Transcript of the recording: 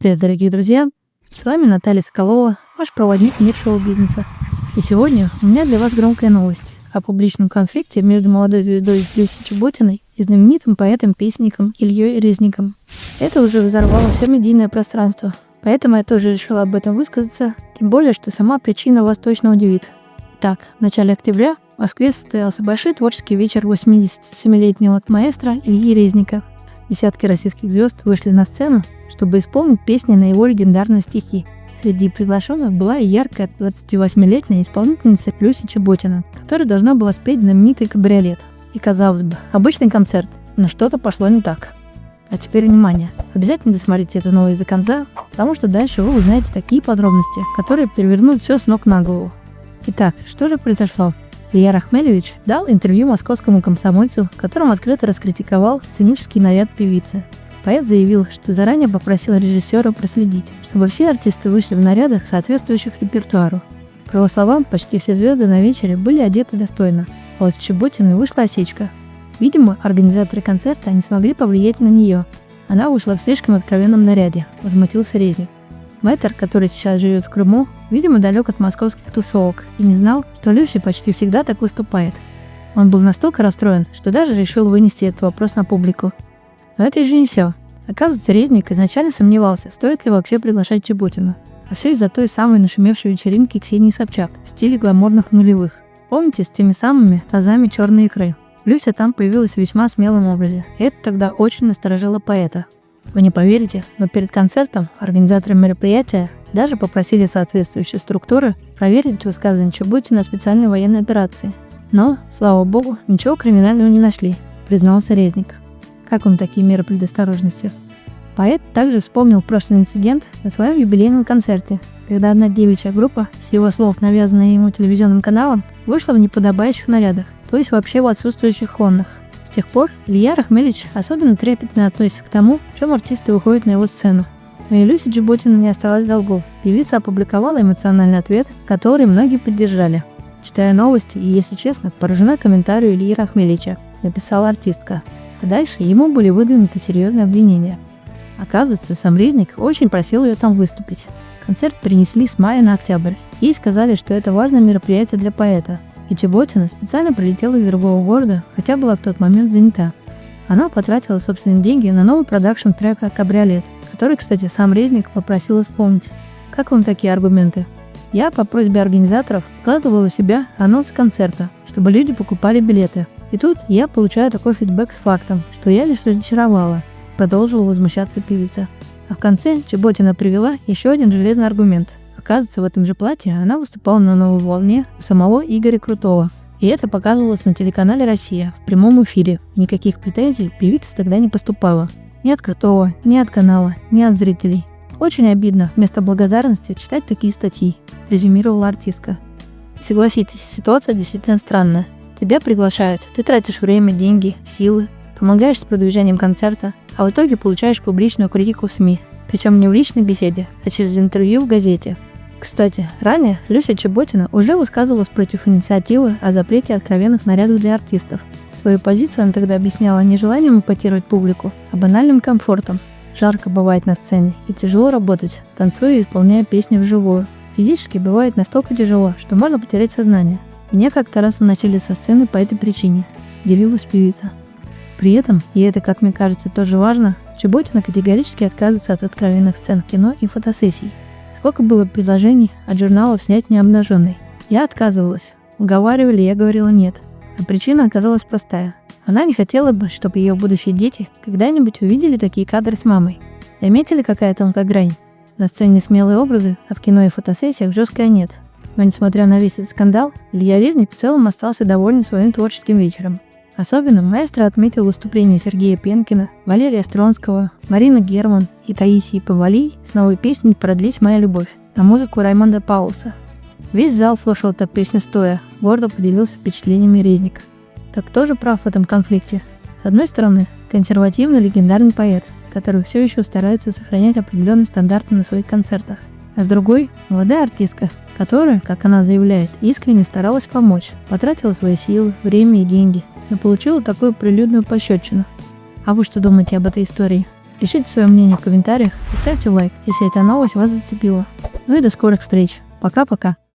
Привет, дорогие друзья! С вами Наталья Соколова, ваш проводник в мир шоу-бизнеса. И сегодня у меня для вас громкая новость о публичном конфликте между молодой звездой Люсей Чеботиной и знаменитым поэтом-песенником Ильей Резником. Это уже взорвало все медийное пространство, поэтому я тоже решила об этом высказаться, тем более, что сама причина вас точно удивит. Итак, в начале октября в Москве состоялся большой творческий вечер 87-летнего маэстро Ильи Резника. Десятки российских звезд вышли на сцену, чтобы исполнить песни на его легендарные стихи. Среди приглашенных была и яркая 28-летняя исполнительница Люся Чеботина, которая должна была спеть знаменитый «Кабриолет». И, казалось бы, обычный концерт, но что-то пошло не так. А теперь внимание! Обязательно досмотрите эту новость до конца, потому что дальше вы узнаете такие подробности, которые перевернут все с ног на голову. Итак, что же произошло? Илья Рахмелевич дал интервью московскому комсомольцу, в котором открыто раскритиковал сценический наряд певицы. Поэт заявил, что заранее попросил режиссера проследить, чтобы все артисты вышли в нарядах, соответствующих репертуару. По его словам, почти все звезды на вечере были одеты достойно, а вот в Чеботиной вышла осечка. Видимо, организаторы концерта не смогли повлиять на нее. Она вышла в слишком откровенном наряде, возмутился Резник. Мэтр, который сейчас живет в Крыму, видимо, далек от московских тусовок и не знал, что Люся почти всегда так выступает. Он был настолько расстроен, что даже решил вынести этот вопрос на публику. Но это же не все. Оказывается, Резник изначально сомневался, стоит ли вообще приглашать Чеботину. А все из-за той самой нашумевшей вечеринки Ксении Собчак в стиле гламурных нулевых. Помните, с теми самыми тазами черной икры? Люся там появилась в весьма смелом образе, и это тогда очень насторожило поэта. Вы не поверите, но перед концертом организаторы мероприятия даже попросили соответствующие структуры проверить высказывание Чеботина о специальной военной операции. Но, слава богу, ничего криминального не нашли, признался Резник. Как вам такие меры предосторожности? Поэт также вспомнил прошлый инцидент на своем юбилейном концерте, когда одна девичья группа, с его слов навязанная ему телевизионным каналом, вышла в неподобающих нарядах, то есть вообще в отсутствующих хонных. С тех пор Илья Рахмелевич особенно трепетно относится к тому, в чем артисты выходят на его сцену. Но и Люсе Чеботиной не осталось долгов. Певица опубликовала эмоциональный ответ, который многие поддержали. Читая новости и, если честно, поражена комментарию Ильи Рахмелевича, написала артистка. А дальше ему были выдвинуты серьезные обвинения. Оказывается, сам Резник очень просил ее там выступить. Концерт перенесли с мая на октябрь. Ей сказали, что это важное мероприятие для поэта. И Чеботина специально прилетела из другого города, хотя была в тот момент занята. Она потратила собственные деньги на новый продакшн трека «Кабриолет», который, кстати, сам Резник попросил исполнить. Как вам такие аргументы? Я по просьбе организаторов вкладывала у себя анонс концерта, чтобы люди покупали билеты. И тут я получаю такой фидбэк с фактом, что я лишь разочаровала, продолжила возмущаться певица. А в конце Чеботина привела еще один железный аргумент. Оказывается, в этом же платье она выступала на «Новой волне» у самого Игоря Крутого. И это показывалось на телеканале «Россия» в прямом эфире. Никаких претензий певица тогда не поступала. Ни от Крутого, ни от канала, ни от зрителей. Очень обидно вместо благодарности читать такие статьи, резюмировала артистка. Согласитесь, ситуация действительно странная. Тебя приглашают, ты тратишь время, деньги, силы, помогаешь с продвижением концерта, а в итоге получаешь публичную критику в СМИ. Причем не в личной беседе, а через интервью в газете. Кстати, ранее Люся Чеботина уже высказывалась против инициативы о запрете откровенных нарядов для артистов. Свою позицию она тогда объясняла не желанием эпатировать публику, а банальным комфортом. Жарко бывает на сцене и тяжело работать, танцуя и исполняя песни вживую. Физически бывает настолько тяжело, что можно потерять сознание. Меня как-то раз уносили со сцены по этой причине, делилась певица. При этом, и это, как мне кажется, тоже важно, Чеботина категорически отказывается от откровенных сцен кино и фотосессий. Сколько было предложений от журналов снять необнаженной. Я отказывалась. Уговаривали, я говорила нет. А причина оказалась простая. Она не хотела бы, чтобы ее будущие дети когда-нибудь увидели такие кадры с мамой. Заметили, какая тонкая грань? На сцене смелые образы, а в кино и фотосессиях жесткая нет. Но несмотря на весь этот скандал, Илья Резник в целом остался доволен своим творческим вечером. Особенно маэстро отметил выступление Сергея Пенкина, Валерия Стронского, Марины Герман и Таисии Повалий с новой песней «Продлись моя любовь» на музыку Раймонда Паулса. Весь зал слушал эту песню стоя, гордо поделился впечатлениями Резник. Так кто же прав в этом конфликте? С одной стороны, консервативный легендарный поэт, который все еще старается сохранять определенные стандарты на своих концертах. А с другой – молодая артистка, которая, как она заявляет, искренне старалась помочь, потратила свои силы, время и деньги, но получила такую прилюдную пощечину. А вы что думаете об этой истории? Пишите свое мнение в комментариях и ставьте лайк, если эта новость вас зацепила. Ну и до скорых встреч. Пока-пока.